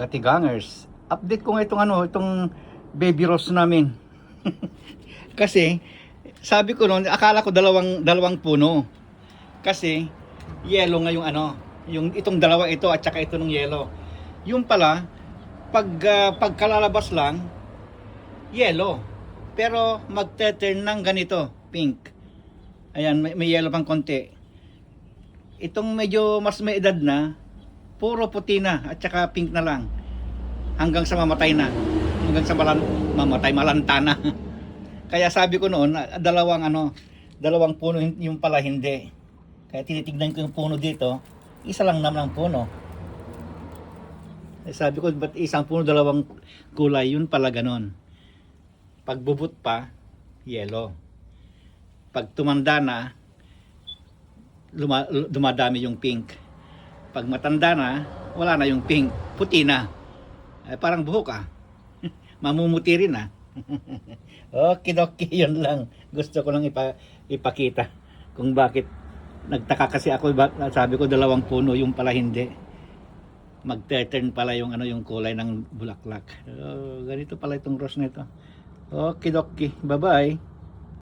Katigangers, update ko nga itong baby rose namin. Kasi sabi ko noon, akala ko dalawang puno. Kasi yellow nga yung itong dalawa ito at saka ito ng yellow. Yung pala pagkalalabas lang yellow. Pero magte-turn ng ganito, pink. Ayan, may yellow pang konti. Itong medyo mas may edad na, puro puti na at saka pink na lang. Hanggang sa mamatay na. Hanggang sa mamatay, malanta na. Kaya sabi ko noon, dalawang puno yung pala hindi. Kaya tinitignan ko yung puno dito, isa lang naman ang puno. Sabi ko, ba't isang puno, dalawang kulay? Yun pala ganon. Pag bubut pa, yellow. Pag tumanda na, dumadami yung pink. Pag matanda na, wala na yung pink, puti na. Parang buhok mamumuti rin Okidoki, yun lang. Gusto ko lang ipakita kung bakit nagtaka kasi ako, sabi ko dalawang puno, yung pala hindi. Magte-turn pala yung yung kulay ng bulaklak. Ganito pala itong rose nito. Okidoki, bye bye.